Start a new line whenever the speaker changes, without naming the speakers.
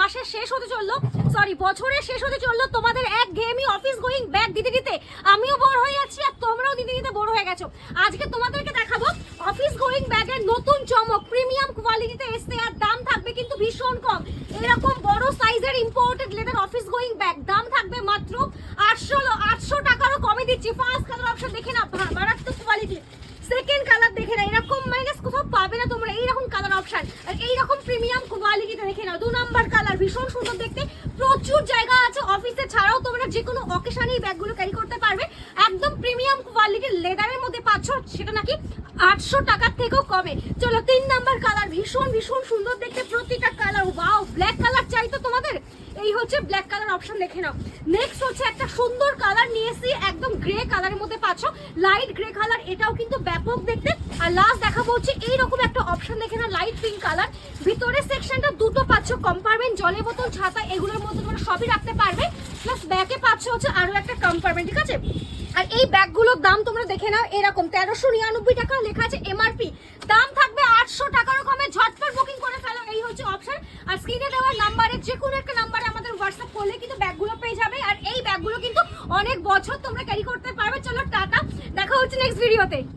মাসের শেষ হতে চললো, সরি বছরের শেষ হতে চললো, তোমাদের এক গেমই অফিস গোয়িং ব্যাগ দিতে দিতে আমিও বোর হয়ে যাচ্ছি আর তোমরাও দিতে দিতে বোর হয়ে গেছো। আজকে তোমাদেরকে দেখাবো অফিস গোয়িং ব্যাগের নতুন চমক, প্রিমিয়াম কোয়ালিটিতে এসছে আর দাম থাকবে কিন্তু ভীষণ কম। এরকম বড় সাইজের imported leather office going bag দাম থাকবে মাত্র 800 টাকারও কমে দিচ্ছি। ফার্স্ট কালার অপশন দেখে না, মারাত্মক কোয়ালিটি। সেকেন্ড কালার দেখে না, এরকম মাইনাস কোথাও পাবে না তোমরা এইরকম কালার অপশন আর এইরকম প্রিমিয়াম কোয়ালিটিতে দেখে নাও। 2 নাম্বার কালার ভীষণ সুন্দর দেখতে, প্রচুর জায়গা আছে অফিসে ছাড়াও তোমরা যে কোনো অকেশনে এই ব্যাগগুলো ক্যারি করতে পারবে। একদম প্রিমিয়াম কোয়ালিটির লেদারের মধ্যে পাচ্ছ, সেটা নাকি 800 টাকার থেকেও কমে। চলো 3 নাম্বার কালার, ভীষণ ভীষণ সুন্দর দেখতে প্রতিটা কালার। ওয়াও, ব্ল্যাক কালার চাই তো তোমাদের, এই হচ্ছে ব্ল্যাক কালার অপশন দেখে নাও। নেক্সট হচ্ছে একটা সুন্দর কালার নিয়ে এসেছি, একদম গ্রে কালারের মধ্যে পাচ্ছ, লাইট গ্রে কালার, এটাও কিন্তু ব্যাপক দেখতে। আর লাস্ট দেখাবো হচ্ছে এইরকম একটা অপশন দেখে নাও, লাইট পিঙ্ক কালার। ভিতরের সেকশনটা দুটো পাচ্ছ কম্পার্টমেন্ট, জলের বোতল, ছাতা এগুলোর মধ্যে তোমরা সবই রাখতে পারবে। প্লাস ব্যাকে পাচ্ছ হচ্ছে আরো একটা কম্পার্টমেন্ট, ঠিক আছে। আর এই ব্যাগগুলোর দাম তোমরা দেখে নাও, এরকম 1399 টাকা লেখা আছে এমআরপি, দাম থাকবে 800 টাকারও কমে। ঝটপট বুকিং করে ফেলো, এই হচ্ছে অপশন। আর স্ক্রিনে দেওয়া নাম্বারে যে কোনো একটা নাম্বারে আমাদের হোয়াটসঅ্যাপ করলে কিন্তু ব্যাগগুলো পেয়ে যাবে। আর এই ব্যাগগুলো কিন্তু অনেক বছর তোমরা ক্যারি করতে পারবে। চলো টাটা, দেখা হচ্ছে নেক্সট ভিডিওতে।